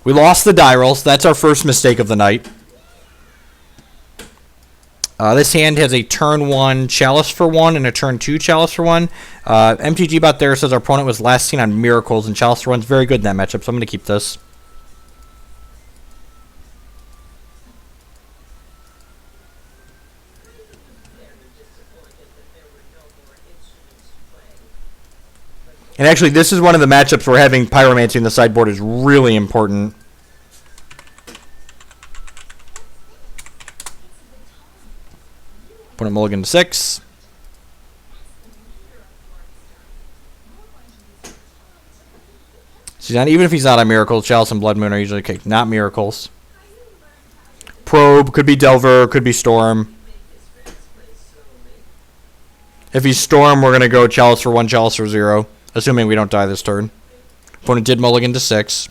We lost the die rolls. That's our first mistake of the night. This hand has a turn 1 Chalice for 1 and a turn 2 Chalice for 1. MTG Bot there says our opponent was last seen on Miracles, and Chalice for 1's very good in that matchup, so I'm going to keep this. And actually, this is one of the matchups where having Pyromancy in the sideboard is really important. Put a mulligan to 6. So even if he's not on Miracles, Chalice and Blood Moon are usually okay. Not Miracles. Probe, could be Delver, could be Storm. If he's Storm, we're going to go Chalice for 1, Chalice for 0. Assuming we don't die this turn. Opponent did mulligan to 6.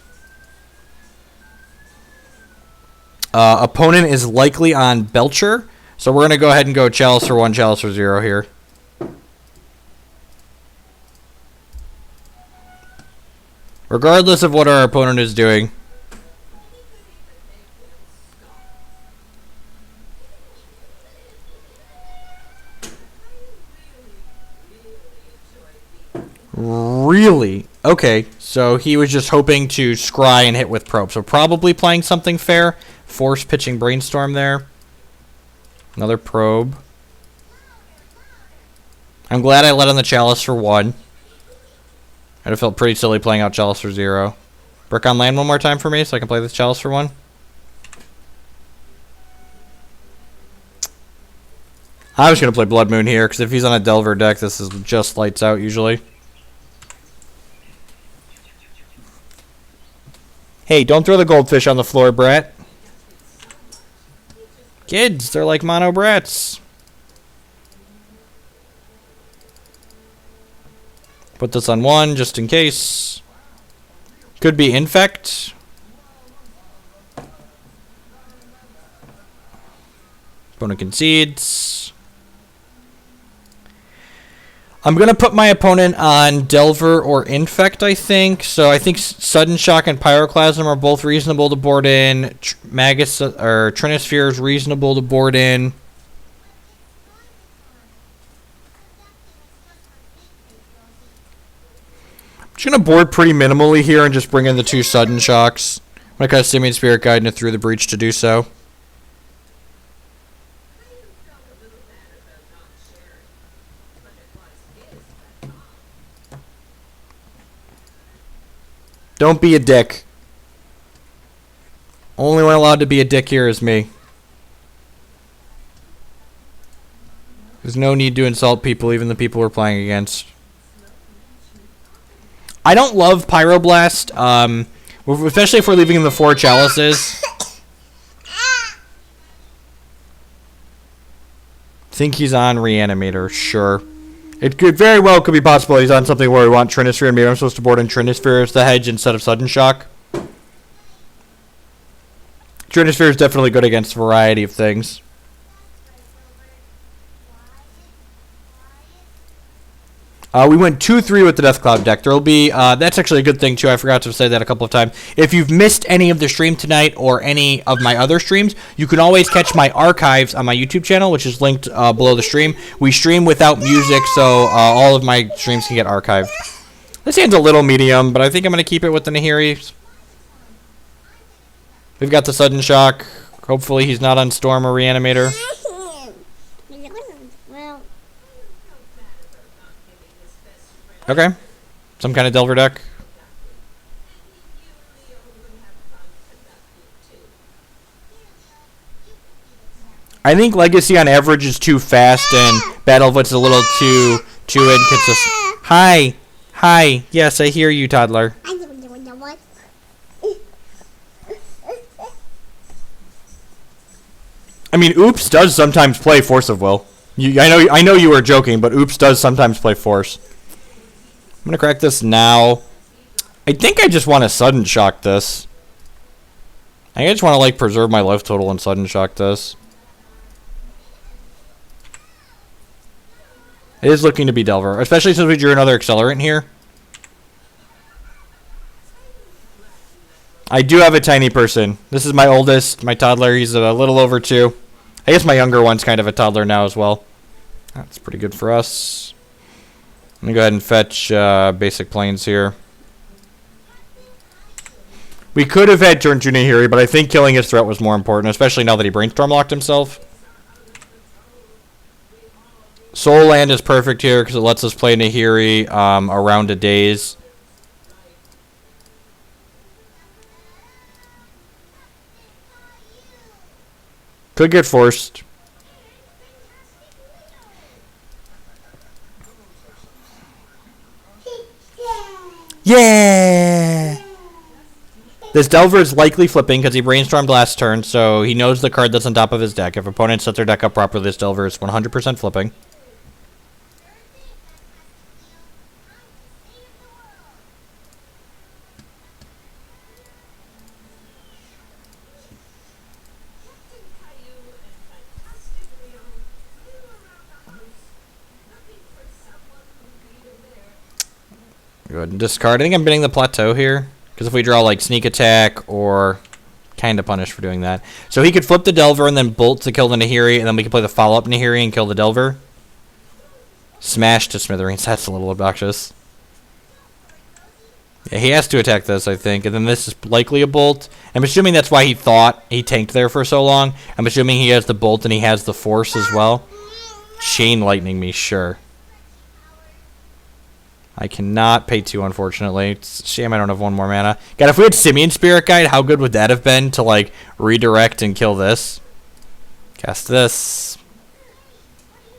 Opponent is likely on Belcher. So we're going to go ahead and go Chalice for 1, Chalice for 0 here. Regardless of what our opponent is doing. Really? Okay, so he was just hoping to scry and hit with Probe. So probably playing something fair. Force pitching Brainstorm there. Another Probe. I'm glad I let on the Chalice for 1. I'd have felt pretty silly playing out Chalice for 0. Brick on land one more time for me so I can play this Chalice for 1. I was going to play Blood Moon here, because if he's on a Delver deck, this is just lights out usually. Hey, don't throw the goldfish on the floor, Brett. Kids, they're like mono brats. Put this on 1 just in case. Could be Infect. Opponent concedes. I'm going to put my opponent on Delver or Infect, I think. So I think Sudden Shock and Pyroclasm are both reasonable to board in. Magus or Trinisphere is reasonable to board in. I'm just going to board pretty minimally here and just bring in the 2 Sudden Shocks. I'm going to cast Simian Spirit Guide and through the breach to do so. Don't be a dick. Only one allowed to be a dick here is me. There's no need to insult people, even the people we're playing against. I don't love Pyroblast, especially if we're leaving the 4 Chalices. Think he's on Reanimator, sure. It could very well could be possible he's on something where we want Trinisphere, and maybe I'm supposed to board in Trinisphere as the hedge instead of Sudden Shock. Trinisphere is definitely good against a variety of things. We went 2-3 with the Death Cloud deck. There'll be that's actually a good thing too. I forgot to say that a couple of times. If you've missed any of the stream tonight or any of my other streams, you can always catch my archives on my YouTube channel, which is linked below the stream. We stream without music, so all of my streams can get archived. This hand's a little medium, but I think I'm going to keep it with the Nahiri. We've got the Sudden Shock. Hopefully he's not on Storm or Reanimator. Okay. Some kind of Delver deck. I think Legacy on average is too fast and Battle of Wits is a little too in. Hi. Hi. Yes, I hear you, toddler. I mean, Oops does sometimes play Force of Will. I know you were joking, but Oops does sometimes play Force. I'm going to crack this now. I think I just want to Sudden Shock this. I just want to, like, preserve my life total and Sudden Shock this. It is looking to be Delver, especially since we drew another Accelerant here. I do have a tiny person. This is my oldest, my toddler. He's a little over 2. I guess my younger one's kind of a toddler now as well. That's pretty good for us. Let me go ahead and fetch basic planes here. We could have had turn 2 Nahiri, but I think killing his threat was more important, especially now that he brainstorm locked himself. Soul Land is perfect here because it lets us play Nahiri around a daze. Could get forced. Yeah! This Delver is likely flipping because he brainstormed last turn, so he knows the card that's on top of his deck. If opponents set their deck up properly, this Delver is 100% flipping. Go ahead and discard. I think I'm bidding the plateau here. Because if we draw like sneak attack or kind of punish for doing that. So he could flip the Delver and then bolt to kill the Nahiri. And then we could play the follow-up Nahiri and kill the Delver. Smash to smithereens. That's a little obnoxious. Yeah, he has to attack this, I think. And then this is likely a bolt. I'm assuming that's why he thought he tanked there for so long. I'm assuming he has the bolt and he has the force as well. Chain lightning me, sure. I cannot pay 2, unfortunately. It's a shame I don't have 1 more mana. God, if we had Simian Spirit Guide, how good would that have been to, like, redirect and kill this? Cast this.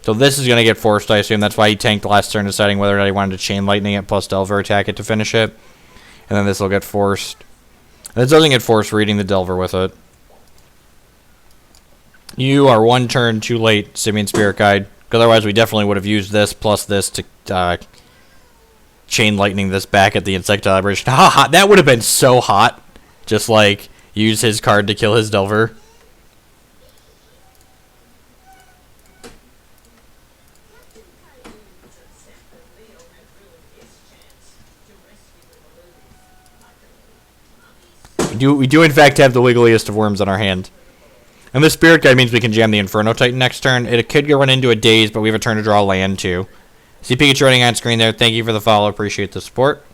So this is going to get forced, I assume. That's why he tanked last turn, deciding whether or not he wanted to Chain Lightning it plus Delver attack it to finish it. And then this will get forced. And this doesn't get forced, reading the Delver with it. You are 1 turn too late, Simian Spirit Guide. Otherwise, we definitely would have used this plus this to... Chain lightning this back at the Insectile Aberration. Ha! That would have been so hot. Just like use his card to kill his Delver. We do in fact have the wiggliest of worms on our hand. And this Spirit Guide means we can jam the Inferno Titan next turn. It could go run into a daze, but we have a turn to draw land too. See Pikachu running on screen there. Thank you for the follow. Appreciate the support.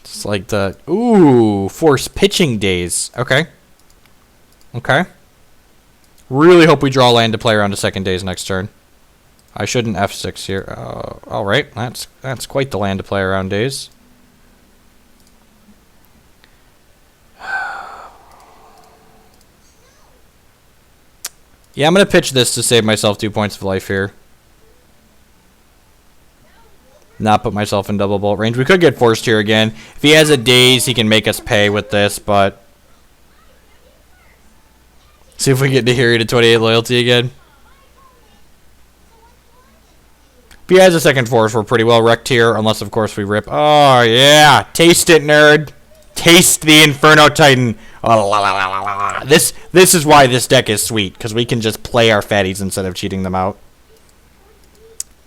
It's like the... Ooh, force pitching days. Okay. Okay. Really hope we draw land to play around a second daze next turn. I shouldn't F6 here. Alright, that's quite the land to play around days. Yeah, I'm going to pitch this to save myself 2 points of life here. Not put myself in double bolt range. We could get forced here again. If he has a daze, he can make us pay with this, but... See if we get Nahiri to 28 loyalty again. If he has a second force, we're pretty well wrecked here, unless, of course, we rip. Oh, yeah. Taste it, nerd. Taste the Inferno Titan. Oh, la, la, la, la, la. This is why this deck is sweet, because we can just play our fatties instead of cheating them out.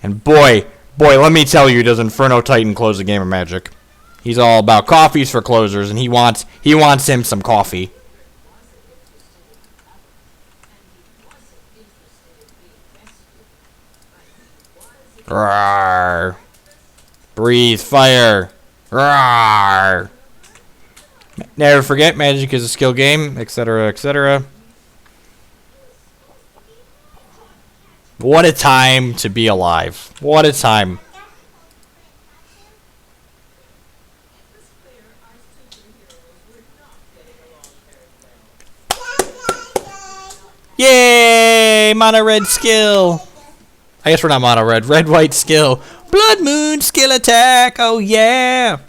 And boy, let me tell you, does Inferno Titan close a game of Magic. He's all about coffees for closers, and he wants him some coffee. Rawr. Breathe fire. Rawr. Never forget, Magic is a skill game, etc., etc. What a time to be alive. What a time. Yay! Mono red skill. I guess we're not mono red. Red white skill. Blood moon skill attack. Oh yeah.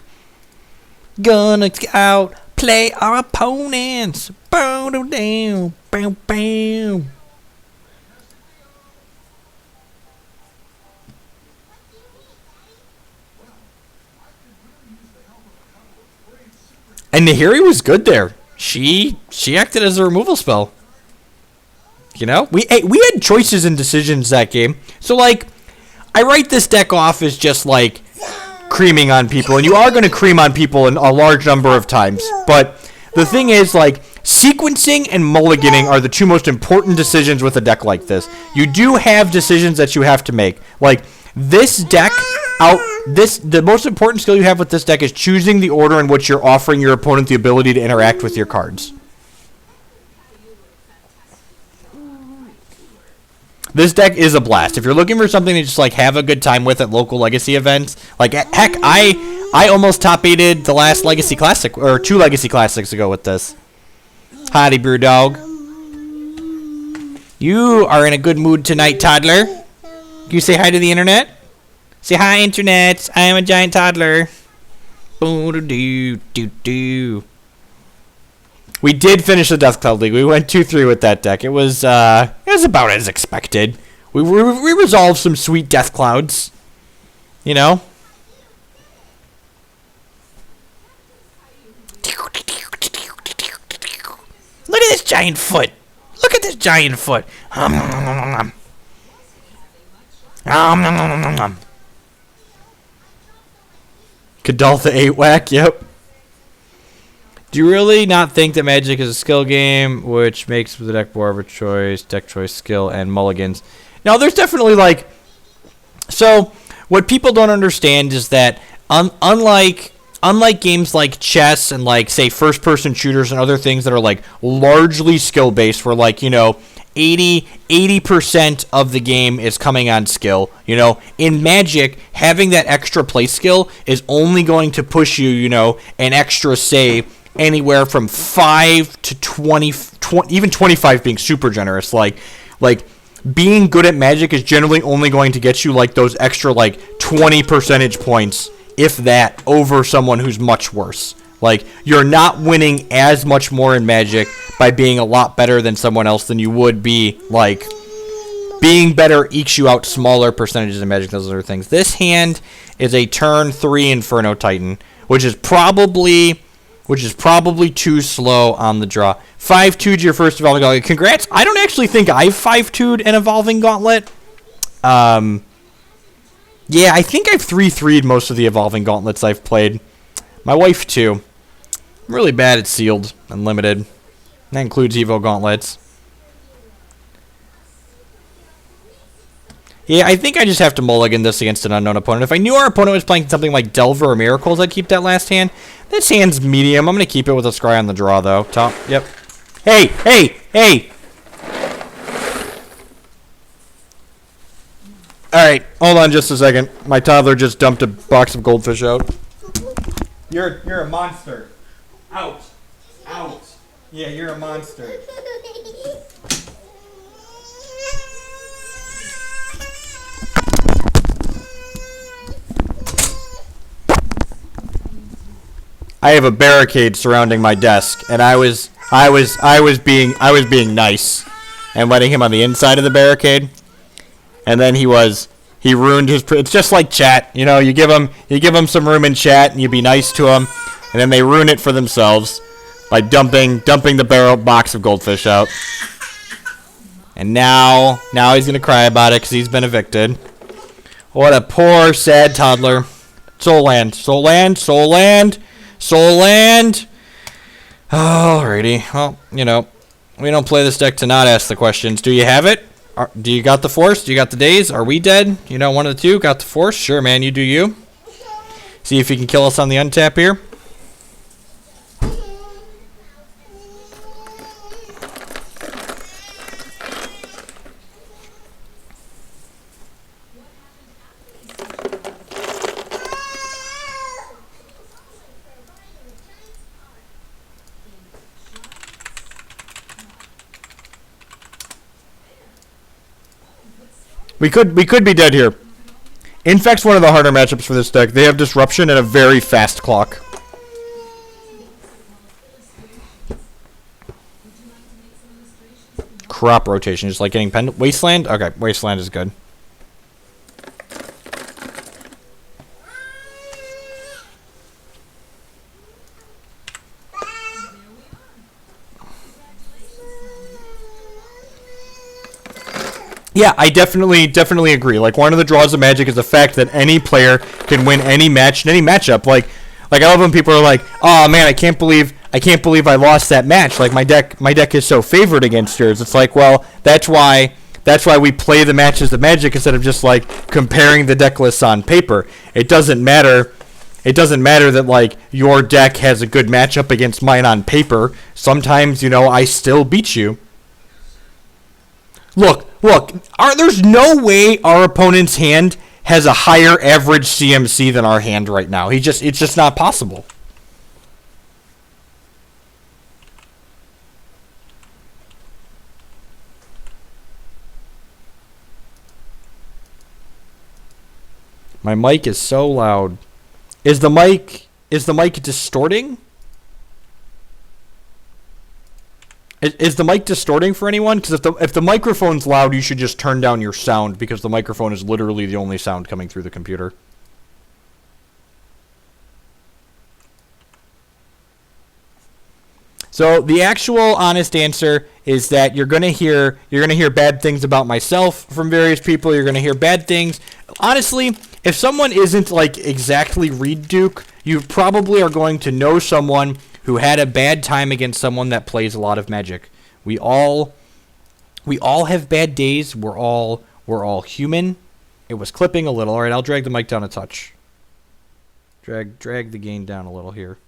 Gonna outplay our opponents. Boom down. Bam bam. And Nahiri was good there. She acted as a removal spell. You know, we had choices and decisions that game. So like, I write this deck off as just like creaming on people, and you are going to cream on people in a large number of times. But the thing is, like, sequencing and mulliganing are the two most important decisions with a deck like this. You do have decisions that you have to make. Like this deck the most important skill you have with this deck is choosing the order in which you're offering your opponent the ability to interact with your cards. This deck is a blast. If you're looking for something to just like have a good time with at local Legacy events, like heck, I almost top 8'd the last Legacy Classic, or 2 Legacy Classics ago with this. Howdy, brew dog. You are in a good mood tonight, toddler. You say hi to the internet? Say hi, internet. I am a giant toddler. Boo-doo-doo-doo-doo. We did finish the Death Cloud League. We went 2-3 with that deck. It was about as expected. We resolved some sweet Death Clouds. You know? Look at this giant foot. Look at this giant foot. Kadaltha 8-whack, yep. Do you really not think that Magic is a skill game, which makes the deck more of a choice, deck choice, skill, and mulligans? Now, there's definitely, like... So, what people don't understand is that, unlike games like chess and, like, say, first-person shooters and other things that are, like, largely skill-based, where, like, you know, 80% of the game is coming on skill. You know, in Magic, having that extra play skill is only going to push you, you know, an extra, say, anywhere from 5 to 20, even 25 being super generous. Like being good at Magic is generally only going to get you like those extra like 20 percentage points, if that, over someone who's much worse. Like, you're not winning as much more in Magic by being a lot better than someone else than you would be, like, being better ekes you out smaller percentages in Magic, those other things. This hand is a turn 3 Inferno Titan, which is probably too slow on the draw. 5-2'd your first Evolving Gauntlet. Congrats. I don't actually think I've 5-2'd an Evolving Gauntlet. Yeah, I think I've 3-3'd most of the Evolving Gauntlets I've played. My wife, too. I'm really bad at sealed and limited. That includes Evo Gauntlets. Yeah, I think I just have to mulligan this against an unknown opponent. If I knew our opponent was playing something like Delver or Miracles, I'd keep that last hand. This hand's medium. I'm going to keep it with a Scry on the draw, though. Top. Yep. Hey! Hey! Hey! Alright, hold on just a second. My toddler just dumped a box of goldfish out. You're a monster. Out. Out. Yeah, you're a monster. I have a barricade surrounding my desk, and I was being nice and letting him on the inside of the barricade. And then he ruined his. It's just like chat, you know. You give them some room in chat, and you be nice to them, and then they ruin it for themselves by dumping the box of goldfish out. And now he's gonna cry about it because he's been evicted. What a poor, sad toddler. Soul land, soul land, soul land, soul land. Alrighty. Well, you know, we don't play this deck to not ask the questions. Do you have it? Do you got the force? Do you got the days? Are we dead? You know, one of the two. Got the force? Sure, man. You do you. See if you can kill us on the untap here. We could be dead here. Infect's one of the harder matchups for this deck. They have Disruption and a very fast clock. Crop rotation, just like getting Wasteland? Okay, Wasteland is good. Yeah, I definitely agree. Like, one of the draws of Magic is the fact that any player can win any match in any matchup. Like I love when people are like, "Oh man, I can't believe I lost that match. Like my deck is so favored against yours." It's like, well, that's why we play the matches of Magic instead of just like comparing the deck lists on paper. It doesn't matter. It doesn't matter that like your deck has a good matchup against mine on paper. Sometimes, I still beat you. Look. There's no way our opponent's hand has a higher average CMC than our hand right now. It's just not possible. My mic is so loud. Is the mic distorting? Is the mic distorting for anyone? Because if the microphone's loud, you should just turn down your sound, because the microphone is literally the only sound coming through the computer. So the actual honest answer is that you're gonna hear bad things about myself from various people. You're gonna hear bad things. Honestly, if someone isn't like exactly Reed Duke, you probably are going to know someone who had a bad time against someone that plays a lot of Magic. We all have bad days. We're all human. It was clipping a little. All right, I'll drag the mic down a touch. Drag the gain down a little here.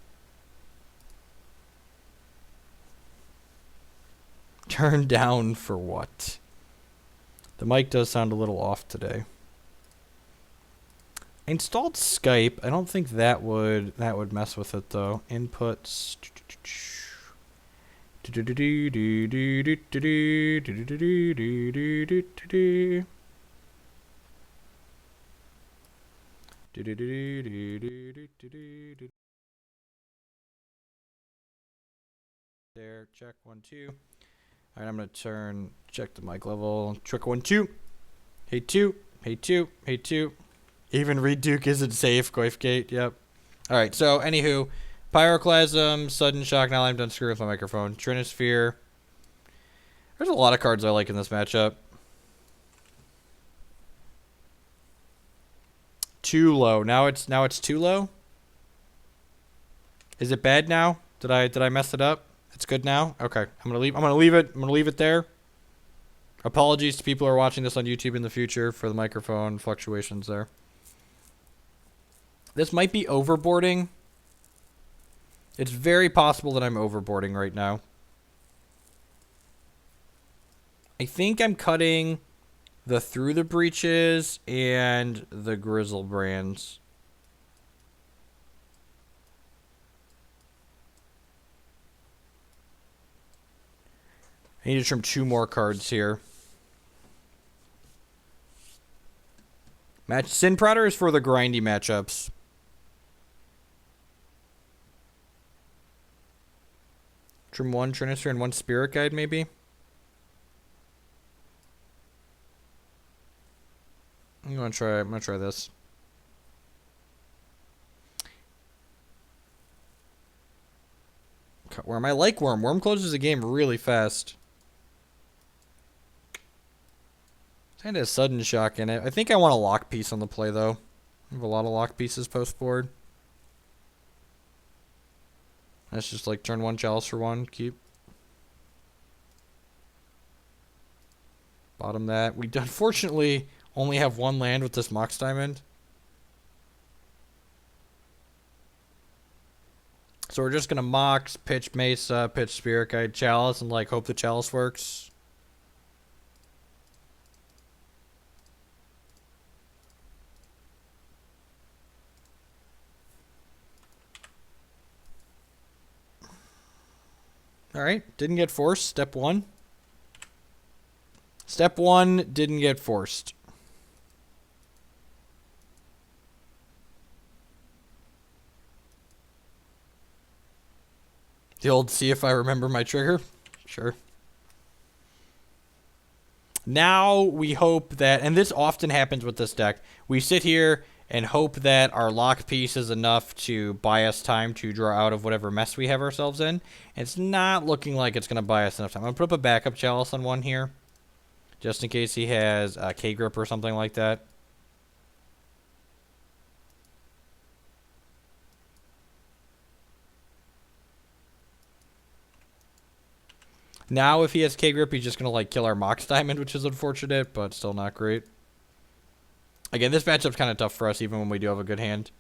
Turn down for what? The mic does sound a little off today. I installed Skype. I don't think that would mess with it though. Inputs. There, check 1 2. All right, I'm gonna check the mic level. Check 1 2. Hey 2. Hey 2. Hey 2. Even Reed Duke isn't safe. Goifgate, yep. Alright, so anywho, Pyroclasm, Sudden Shock, now I'm done screwing with my microphone. Trinisphere. There's a lot of cards I like in this matchup. Too low. Now it's too low? Is it bad now? Did I mess it up? It's good now? Okay. I'm gonna leave it there. Apologies to people who are watching this on YouTube in the future for the microphone fluctuations there. This might be overboarding. It's very possible that I'm overboarding right now. I think I'm cutting the Through the Breaches and the Grizzle brands. I need to trim 2 more cards here. Sin Prodder is for the grindy matchups. Trim 1 Trinisphere and 1 Spirit Guide, maybe? I'm gonna try this. Cut Worm. I like Worm. Worm closes the game really fast. Kinda a Sudden Shock in it. I think I want a lock piece on the play though. I have a lot of lock pieces post board. That's just like turn 1 Chalice for 1, keep. Bottom that. We unfortunately only have 1 land with this Mox Diamond. So we're just gonna Mox, pitch Mesa, pitch Spirit Guide, Chalice, and like hope the Chalice works. Alright, didn't get forced. Step 1. Step 1 didn't get forced. The old see if I remember my trigger? Sure. Now we hope that, and this often happens with this deck, we sit here and hope that our lock piece is enough to buy us time to draw out of whatever mess we have ourselves in. It's not looking like it's going to buy us enough time. I'm going to put up a backup Chalice on 1 here, just in case he has a K-grip or something like that. Now, if he has K-grip, he's just going to, like, kill our Mox Diamond, which is unfortunate, but still not great. Again, this matchup's kind of tough for us, even when we do have a good hand.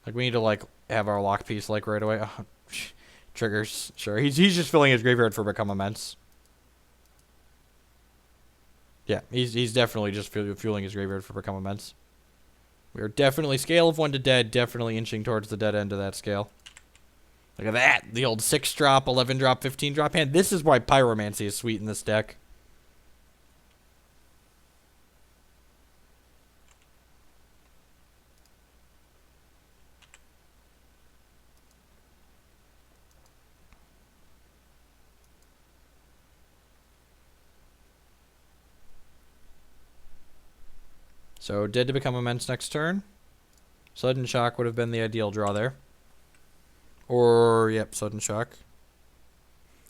Like, we need to, like, have our lock piece, like, right away. Oh, triggers. Sure. He's just filling his graveyard for Become Immense. Yeah, he's definitely just fueling his graveyard for Become Immense. We are definitely, scale of 1 to dead, definitely inching towards the dead end of that scale. Look at that. The old 6-drop, 11-drop, 15-drop hand. This is why Pyromancy is sweet in this deck. So, dead to Become Immense next turn. Sudden Shock would have been the ideal draw there. Or, yep, Sudden Shock.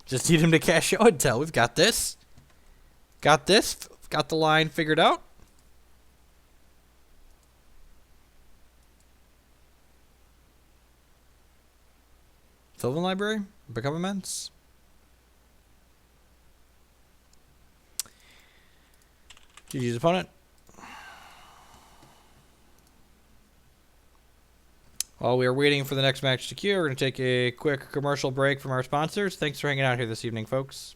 Just need him to cash Show and Tell. We've got this. Got this. Got the line figured out. Sylvan Library. Become Immense. GG's opponent. While we are waiting for the next match to queue, we're going to take a quick commercial break from our sponsors. Thanks for hanging out here this evening, folks.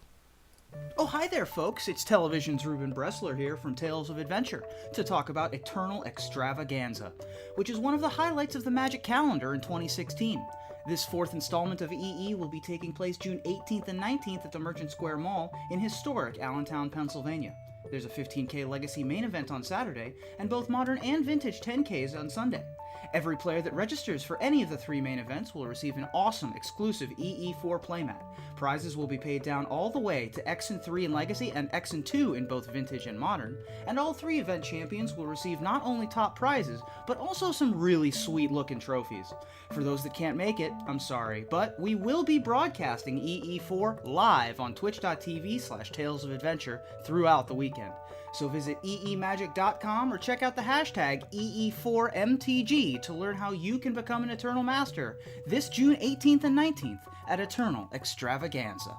Oh, hi there, folks. It's Television's Ruben Bressler here from Tales of Adventure to talk about Eternal Extravaganza, which is one of the highlights of the Magic calendar in 2016. This fourth installment of EE will be taking place June 18th and 19th at the Merchant Square Mall in historic Allentown, Pennsylvania. There's a 15K Legacy main event on Saturday, and both Modern and Vintage 10Ks on Sunday. Every player that registers for any of the 3 main events will receive an awesome exclusive EE4 playmat. Prizes will be paid down all the way to X and 3 in Legacy and X and 2 in both Vintage and Modern, and all 3 event champions will receive not only top prizes, but also some really sweet looking trophies. For those that can't make it, I'm sorry, but we will be broadcasting EE4 live on twitch.tv/Tales of Adventure throughout the weekend. So visit eemagic.com or check out the hashtag EE4MTG to learn how you can become an Eternal Master this June 18th and 19th at Eternal Extravaganza.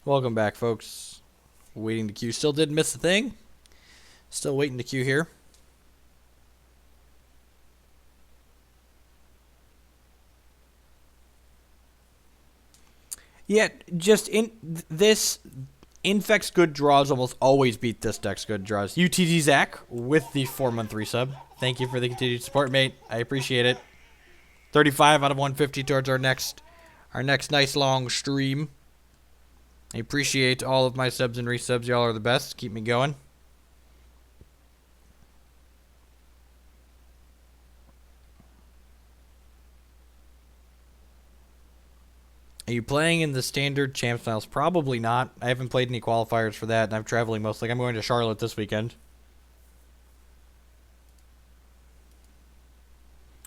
Welcome back, folks. Waiting to queue. Still didn't miss a thing. Still waiting to queue here. Yeah, just in this Infect's good draws almost always beat this deck's good draws. UTD Zach with the 4-month resub. Thank you for the continued support, mate. I appreciate it. 35 out of 150 towards our next nice long stream. I appreciate all of my subs and resubs. Y'all are the best. Keep me going. Are you playing in the standard champ styles? Probably not. I haven't played any qualifiers for that, and I'm traveling mostly. I'm going to Charlotte this weekend.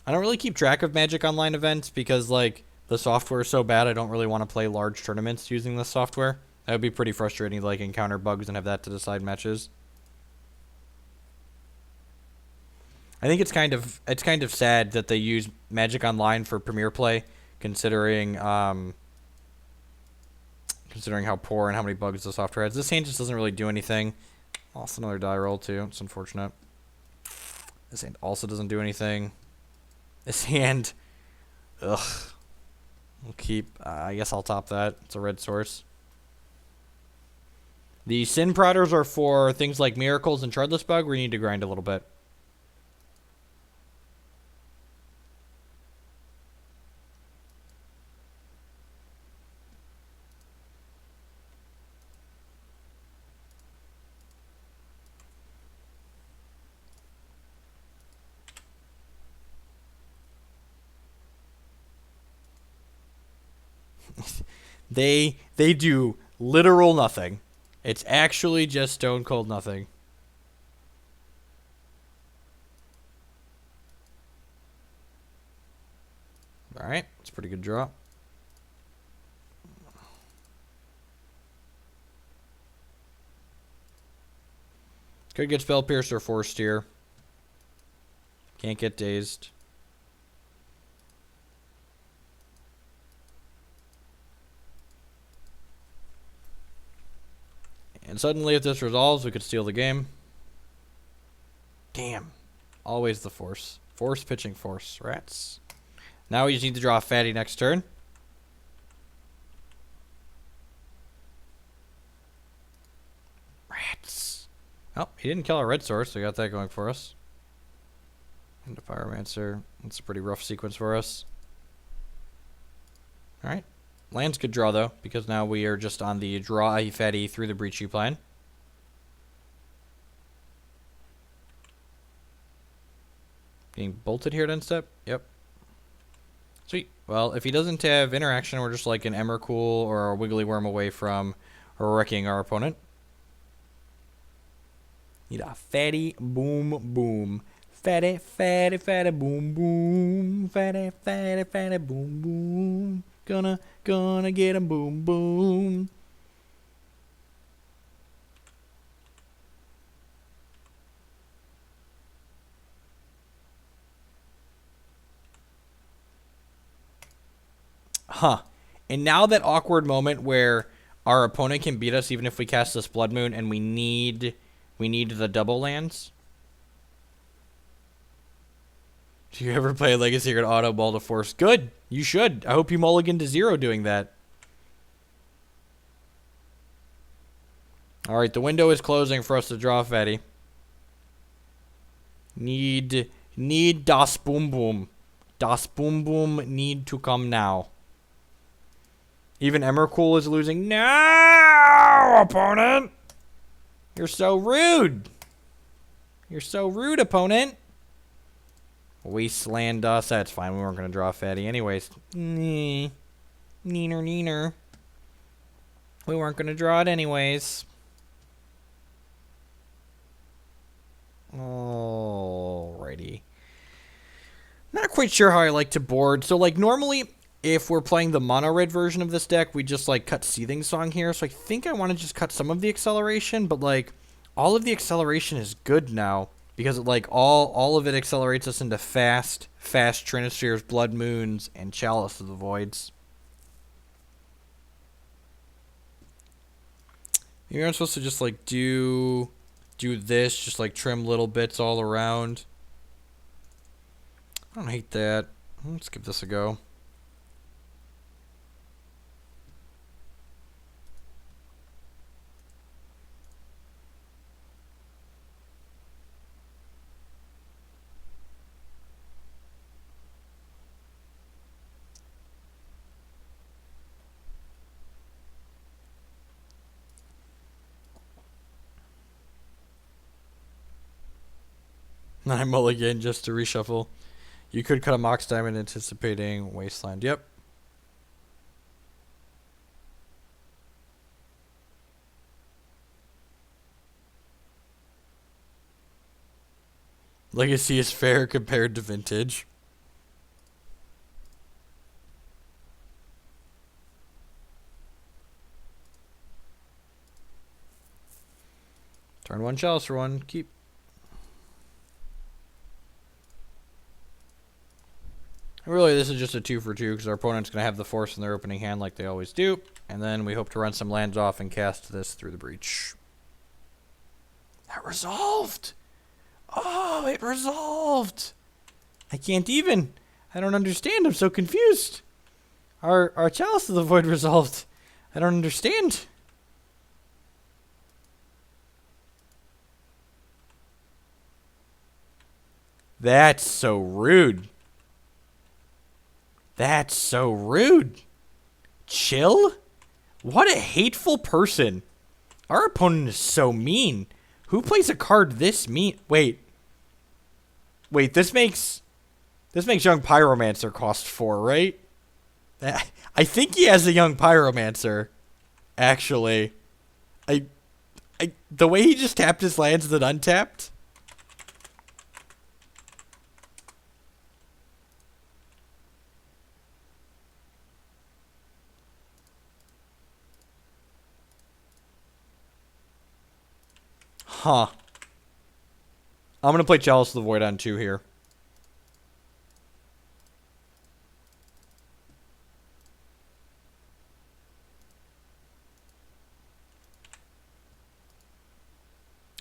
I don't really keep track of Magic Online events because, like, the software is so bad I don't really want to play large tournaments using this software. That would be pretty frustrating to, like, encounter bugs and have that to decide matches. I think it's kind of sad that they use Magic Online for Premier Play, considering how poor and how many bugs the software has. This hand just doesn't really do anything. Also another die roll too. It's unfortunate. This hand also doesn't do anything. This hand, ugh. We'll keep. I guess I'll top that. It's a red source. The Sin Prodders are for things like Miracles and Shardless Bug, where you need to grind a little bit. They do literal nothing. It's actually just stone cold nothing. Alright, it's a pretty good draw. Could get Spell Piercer forced here. Can't get dazed. And suddenly if this resolves, we could steal the game. Damn. Always the force. Force pitching force. Rats. Now we just need to draw a fatty next turn. Rats. Oh, he didn't kill our red source, so we got that going for us. And a Pyromancer. That's a pretty rough sequence for us. Alright. Land's good draw, though, because now we are just on the draw a fatty through the breachy plan. Being bolted here at end step? Yep. Sweet. Well, if he doesn't have interaction, we're just like an Emrakul or a Wiggly Worm away from wrecking our opponent. Need a fatty boom boom. Fatty, fatty, fatty boom boom. Fatty, fatty, fatty boom boom. Gonna get him boom boom. Huh. And now that awkward moment where our opponent can beat us even if we cast this Blood Moon and we need the double lands. Do you ever play Legacy or Auto Ball to Force? Good. You should. I hope you mulligan to 0 doing that. Alright, the window is closing for us to draw fatty. Need Das Boom Boom. Das Boom Boom need to come now. Even Emrakul is losing. No, opponent! You're so rude. You're so rude, opponent. Wasteland us. That's fine. We weren't going to draw fatty anyways. Neener, neener. We weren't going to draw it anyways. Alrighty. Not quite sure how I like to board. So, like, normally, if we're playing the mono red version of this deck, we just, like, cut Seething Song here. So I think I want to just cut some of the acceleration. But, like, all of the acceleration is good now. Because, like, all of it accelerates us into fast Trinispheres, Blood Moons, and Chalice of the Voids. Maybe I'm supposed to just, like, do this. Just, like, trim little bits all around. I don't hate that. Let's give this a go. I mulligan just to reshuffle. You could cut a Mox Diamond anticipating Wasteland. Yep. Legacy is fair compared to Vintage. Turn 1 Chalice for 1. Keep. Really, this is just a 2 for 2 because our opponent's going to have the force in their opening hand like they always do. And then we hope to run some lands off and cast this through the breach. That resolved! Oh, it resolved! I can't even. I don't understand. I'm so confused. Our Chalice of the Void resolved. I don't understand. That's so rude. That's so rude. Chill? What a hateful person. Our opponent is so mean. Who plays a card this mean? Wait, this makes Young Pyromancer cost 4, right? I think he has a Young Pyromancer, actually. The way he just tapped his lands and then untapped. Huh. I'm going to play Chalice of the Void on 2 here.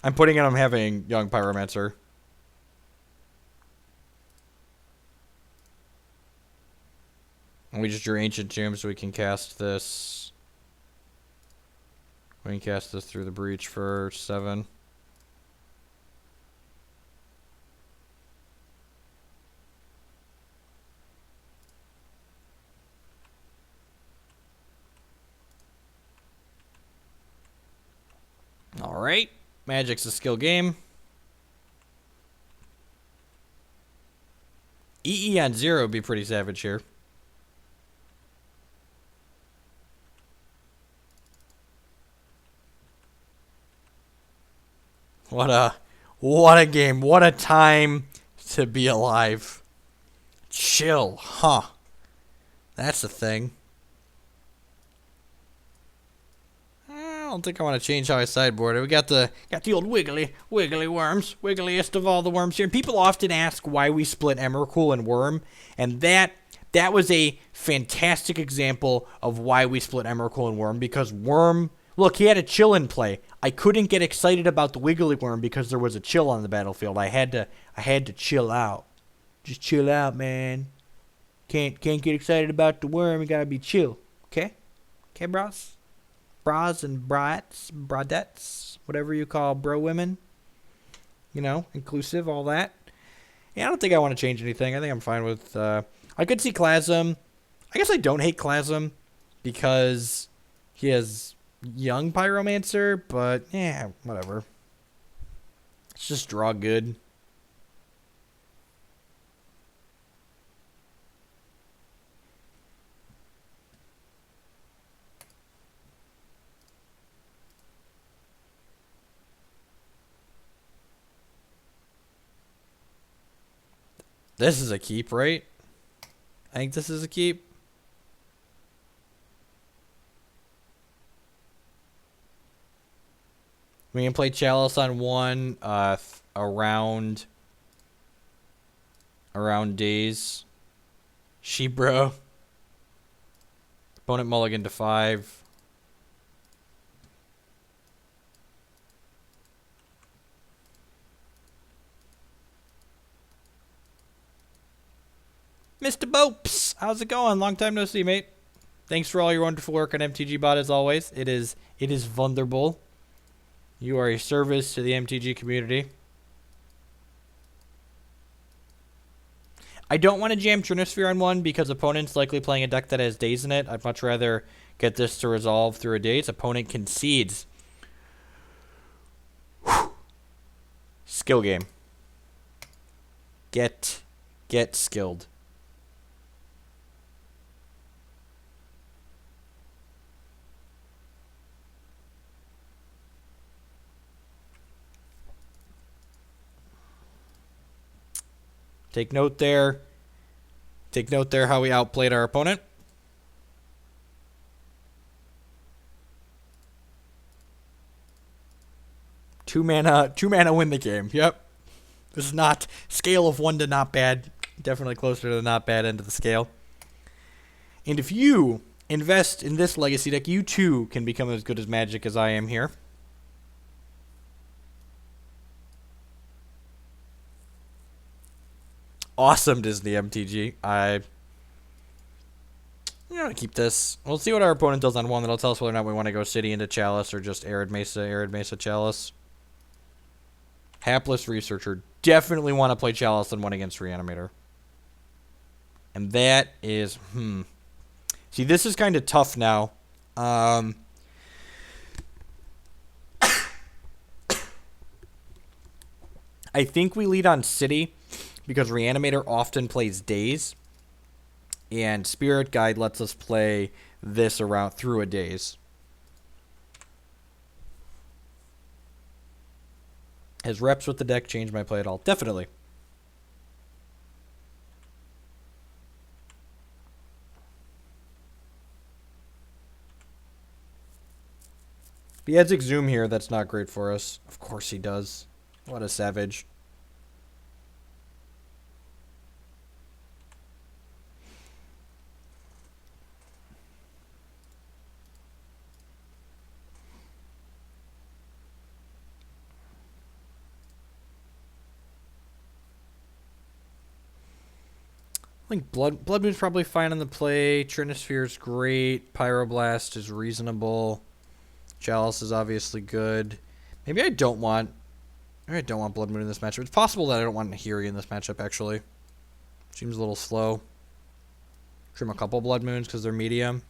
I'm putting in, I'm having Young Pyromancer. And we just drew Ancient Tomb so we can cast this. We can cast this through the Breach for 7. Alright. Magic's a skill game. EE on 0 would be pretty savage here. What a game. What a time to be alive. Chill, huh? That's the thing. I don't think I want to change how I sideboard it. We got the old wiggly worms, wiggliest of all the worms here. And people often ask why we split Emrakul and Worm, and that was a fantastic example of why we split Emrakul and Worm, because Worm, look, he had a chill in play. I couldn't get excited about the wiggly worm because there was a chill on the battlefield. I had to chill out. Just chill out, man. Can't get excited about the worm. You gotta be chill. Okay? Okay, bros? Bras and brats, brodettes, whatever you call bro women. You know, inclusive, all that. Yeah, I don't think I want to change anything. I think I'm fine with, I could see Klasm. I guess I don't hate Klasm because he has Young Pyromancer, but yeah, whatever. Let's just draw good. This is a keep, right? I think this is a keep. We can play Chalice on 1 around days. She-bro. Opponent mulligan to 5. Mr. Bopes, how's it going? Long time no see, mate. Thanks for all your wonderful work on MTG Bot as always. It is wonderful. You are a service to the MTG community. I don't want to jam Trinisphere on 1 because opponent's likely playing a deck that has days in it. I'd much rather get this to resolve through a days. Opponent concedes. Whew. Skill game. Get skilled. Take note there. Take note there how we outplayed our opponent. Two mana win the game. Yep. This is not scale of 1 to not bad. Definitely closer to the not bad end of the scale. And if you invest in this legacy deck, you too can become as good as Magic as I am here. Awesome Disney MTG. I'm gonna keep this. We'll see what our opponent does on 1. That'll tell us whether or not we want to go City into Chalice or just Arid Mesa, Chalice. Hapless Researcher. Definitely want to play Chalice on 1 against Reanimator. And that is, See, this is kind of tough now. I think we lead on City because Reanimator often plays days, and Spirit Guide lets us play this around through a days. Has reps with the deck changed my play at all? Definitely. He has Exhume here. That's not great for us. Of course he does. What a savage. I think Blood Moon's probably fine on the play. Trinisphere's great. Pyroblast is reasonable. Chalice is obviously good. Maybe I don't want Blood Moon in this matchup. It's possible that I don't want Nahiri in this matchup, actually. Seems a little slow. Trim a couple Blood Moons because they're medium.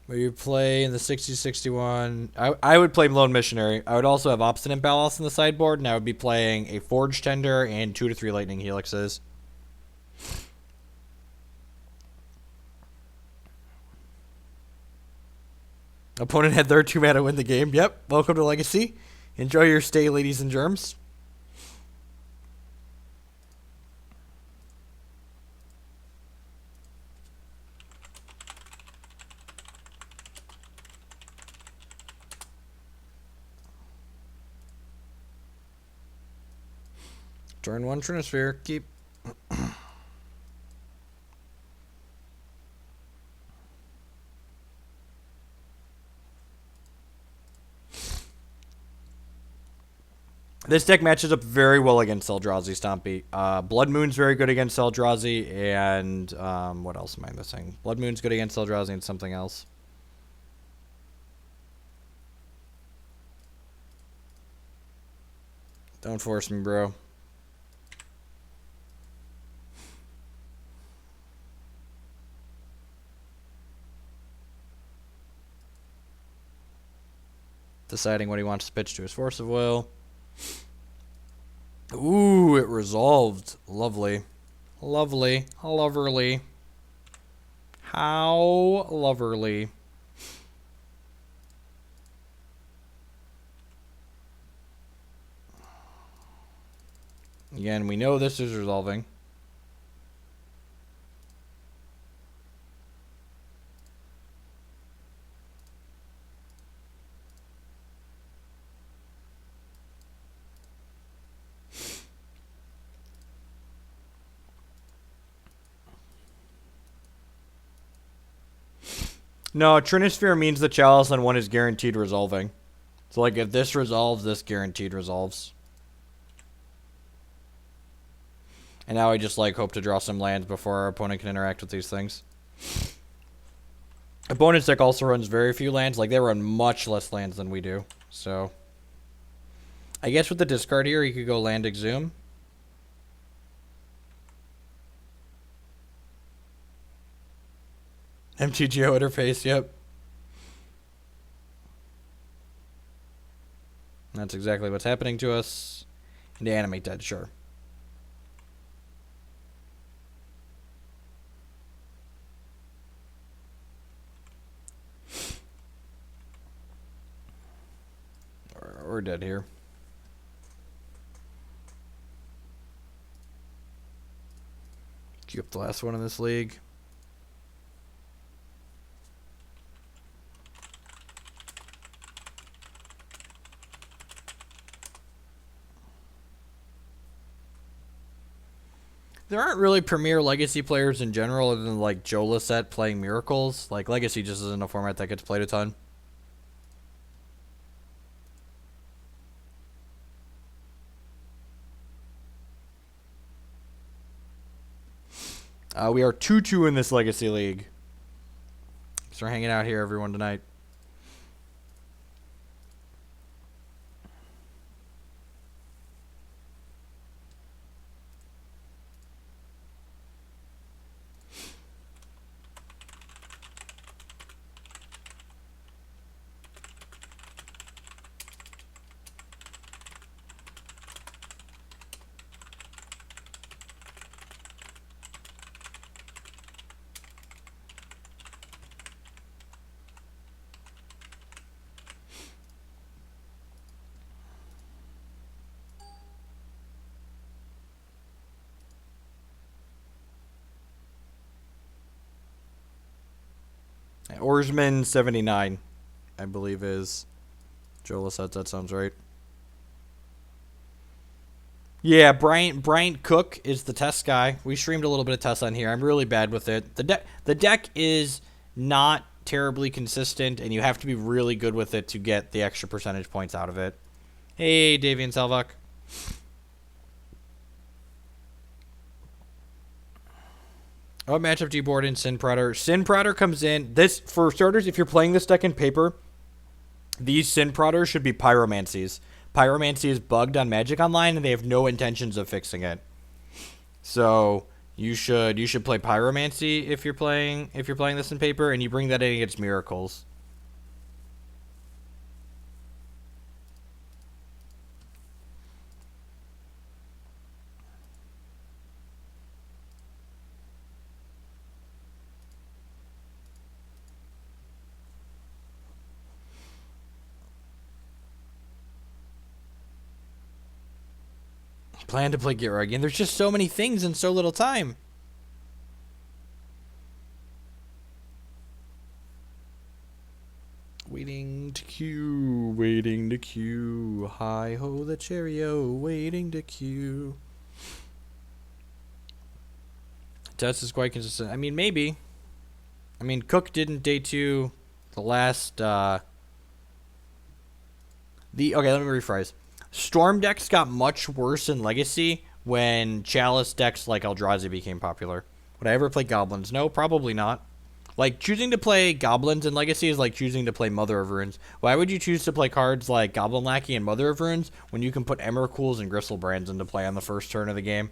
Where you play in the 60-61. I would play Lone Missionary. I would also have Obstinate Ballast in the sideboard, and I would be playing a Forge Tender and 2 to 3 Lightning Helixes. Opponent had their 2 mana win the game. Yep. Welcome to Legacy. Enjoy your stay, ladies and germs. Turn 1 Trinisphere. Keep. This deck matches up very well against Eldrazi Stompy. Blood Moon's very good against Eldrazi, and what else am I missing? Blood Moon's good against Eldrazi and something else. Don't force me, bro. Deciding what he wants to pitch to his Force of Will. Ooh, it resolved. Lovely. Lovely. Loverly. How loverly. Again, we know this is resolving. No, Trinisphere means the Chalice on 1 is guaranteed resolving. So, like, if this resolves, this guaranteed resolves. And now I just, like, hope to draw some lands before our opponent can interact with these things. Opponent's deck also runs very few lands. Like, they run much less lands than we do. So, I guess with the discard here, you could go land Exhume. MTGO interface, yep. That's exactly what's happening to us. And animate dead, sure. We're dead here. Queue up the last one in this league. There aren't really premier Legacy players in general other than like Joe Lissette playing Miracles. Like Legacy just isn't a format that gets played a ton. We are 2-2 in this Legacy League. Thanks for hanging out here, everyone, tonight. Oarsman 79, I believe is. Joel said that sounds right. Yeah, Bryant Cook is the test guy. We streamed a little bit of test on here. I'm really bad with it. The deck is not terribly consistent, and you have to be really good with it to get the extra percentage points out of it. Hey, Davian Selvak. What matchup do you board in Sin Prodder? Sin Prodder comes in. This, for starters, if you're playing this deck in paper, these Sin Prodders should be Pyromancies. Pyromancy is bugged on Magic Online, and they have no intentions of fixing it. So you should play Pyromancy if you're playing this in paper, and you bring that in against Miracles. Plan to play Gira again. There's just so many things in so little time. Waiting to queue. Hi ho the Cheerio, waiting to queue. Test is quite consistent. I mean, maybe. I mean, Cook didn't day 2 the last, okay, let me rephrase. Storm decks got much worse in Legacy when Chalice decks like Eldrazi became popular. Would I ever play Goblins? No, probably not. Like, choosing to play Goblins in Legacy is like choosing to play Mother of Runes. Why would you choose to play cards like Goblin Lackey and Mother of Runes when you can put Emrakul's and Gristlebrands into play on the first turn of the game?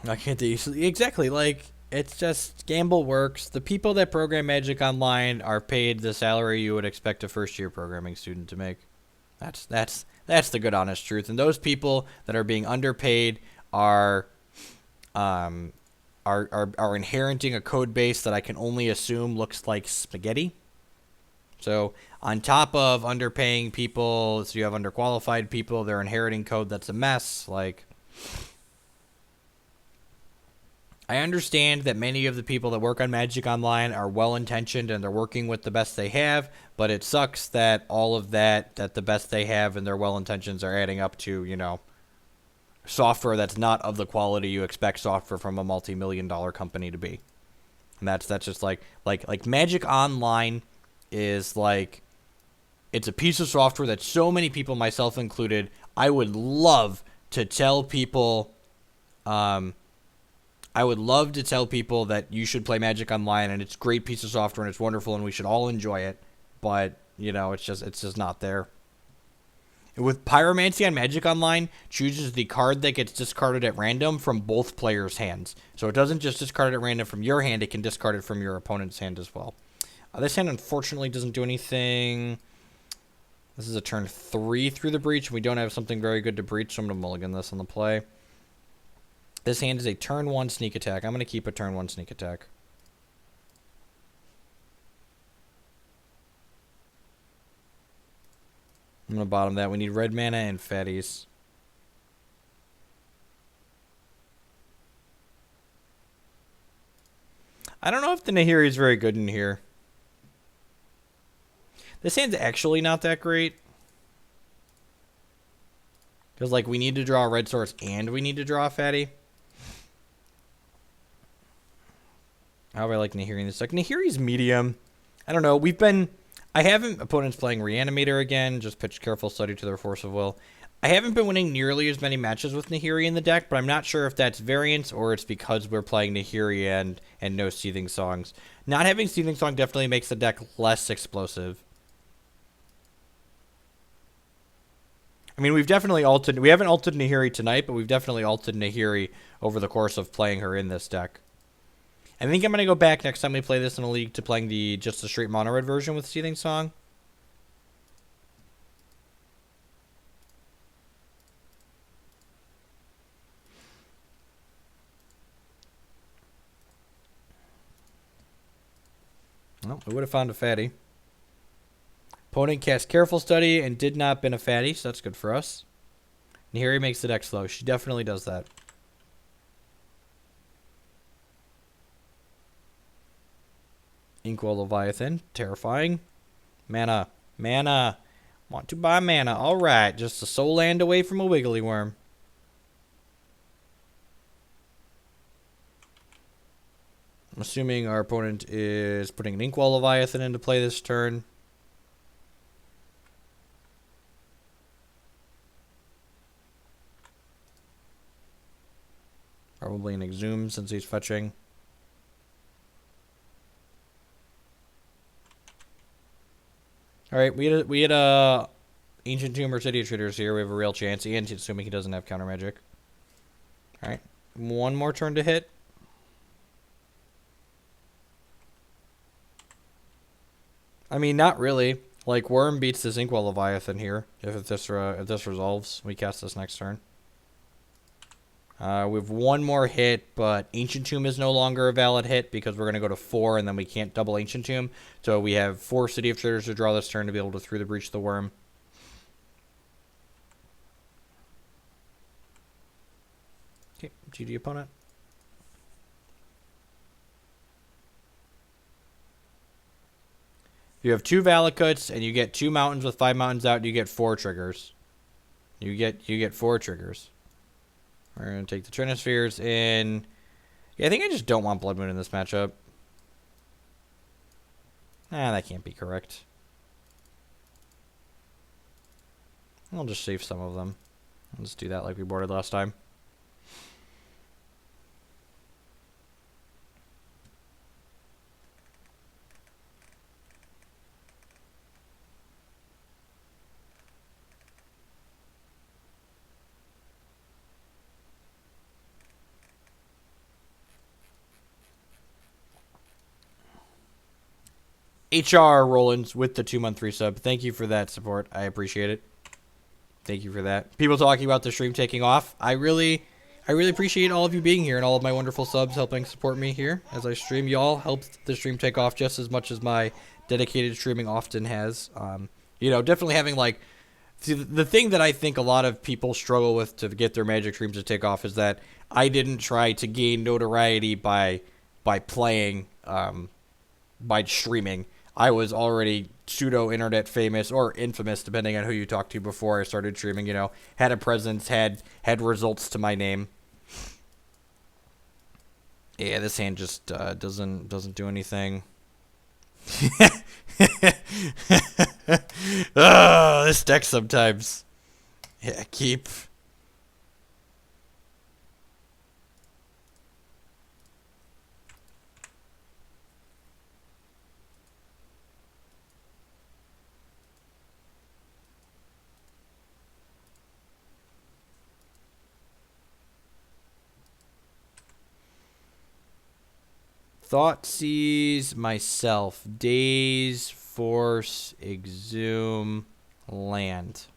I can't easily. Exactly, like, it's just, gamble works. The people that program Magic Online are paid the salary you would expect a first-year programming student to make. That's the good, honest truth. And those people that are being underpaid are inheriting a code base that I can only assume looks like spaghetti. So on top of underpaying people, so you have underqualified people, they're inheriting code that's a mess. Like, I understand that many of the people that work on Magic Online are well-intentioned and they're working with the best they have, but it sucks that all of that the best they have and their well-intentions are adding up to, you know, software that's not of the quality you expect software from a multi-million-dollar company to be. And that's just like Magic Online is like, it's a piece of software that so many people, myself included, I would love to tell people, that you should play Magic Online and it's a great piece of software and it's wonderful and we should all enjoy it. But, you know, it's just not there. With Pyromancy on Magic Online, chooses the card that gets discarded at random from both players' hands. So it doesn't just discard it at random from your hand, it can discard it from your opponent's hand as well. This hand, unfortunately, doesn't do anything. This is a turn 3 through the breach. We don't have something very good to breach, so I'm going to mulligan this on the play. This hand is a turn 1 sneak attack. I'm going to keep a turn 1 sneak attack. I'm going to bottom that. We need red mana and fatties. I don't know if the Nahiri is very good in here. This hand's actually not that great. Because, like, we need to draw a red source and we need to draw a fatty. How do I like Nahiri in this deck? Nahiri's medium. I don't know. I haven't opponents playing Reanimator again. Just pitched Careful Study to their Force of Will. I haven't been winning nearly as many matches with Nahiri in the deck, but I'm not sure if that's variance or it's because we're playing Nahiri and no Seething Songs. Not having Seething Song definitely makes the deck less explosive. I mean, we've definitely ulted. We haven't ulted Nahiri tonight, but we've definitely ulted Nahiri over the course of playing her in this deck. I think I'm going to go back next time we play this in a league to playing just the straight mono red version with Seething Song. Well, we would have found a fatty. Opponent cast Careful Study and did not bin a fatty, so that's good for us. Nahiri makes the deck slow. She definitely does that. Inkwell Leviathan, terrifying. Mana. Mana. Want to buy mana. Alright, just a soul land away from a Wiggly Worm. I'm assuming our opponent is putting an Inkwell Leviathan into play this turn. Probably an Exhume since he's fetching. Alright, we had a Ancient Tomb or City of Traders here. We have a real chance, and assuming he doesn't have counter magic. Alright, one more turn to hit. I mean, not really. Like, Worm beats this Inkwell Leviathan here. If this resolves, we cast this next turn. We have one more hit, but Ancient Tomb is no longer a valid hit because we're going to go to 4, and then we can't double Ancient Tomb. So we have 4 City of Traders to draw this turn to be able to through the breach the Worm. Okay, GG opponent. If you have 2 Valakuts and you get 2 mountains with 5 mountains out, you get 4 triggers. You get 4 triggers. We're going to take the Trinispheres in. Yeah, I think I just don't want Blood Moon in this matchup. That can't be correct. I'll just save some of them. I'll just do that like we boarded last time. HR Rollins with the 2-month resub. Thank you for that support. I appreciate it. Thank you for that. People talking about the stream taking off. I really appreciate all of you being here and all of my wonderful subs helping support me here as I stream. Y'all helped the stream take off just as much as my dedicated streaming often has. You know, definitely having like... See, the thing that I think a lot of people struggle with to get their Magic streams to take off is that I didn't try to gain notoriety by playing, by streaming. I was already pseudo-internet famous or infamous, depending on who you talked to before I started streaming, you know. Had a presence, had results to my name. Yeah, this hand just doesn't do anything. This deck sometimes. Yeah, keep. Thoughtseize myself. Daze, Force, Exhume, Land.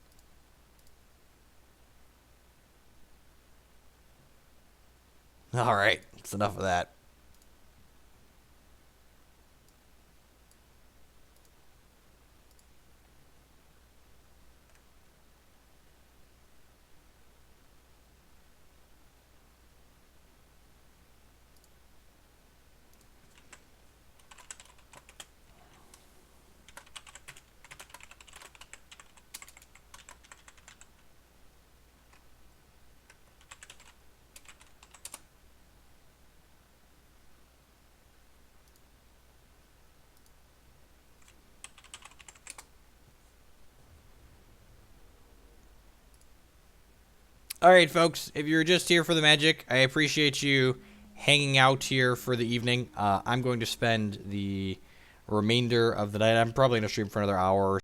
Alright, that's enough of that. All right, folks, if you're just here for the magic, I appreciate you hanging out here for the evening. I'm going to spend the remainder of the night. I'm probably going to stream for another hour or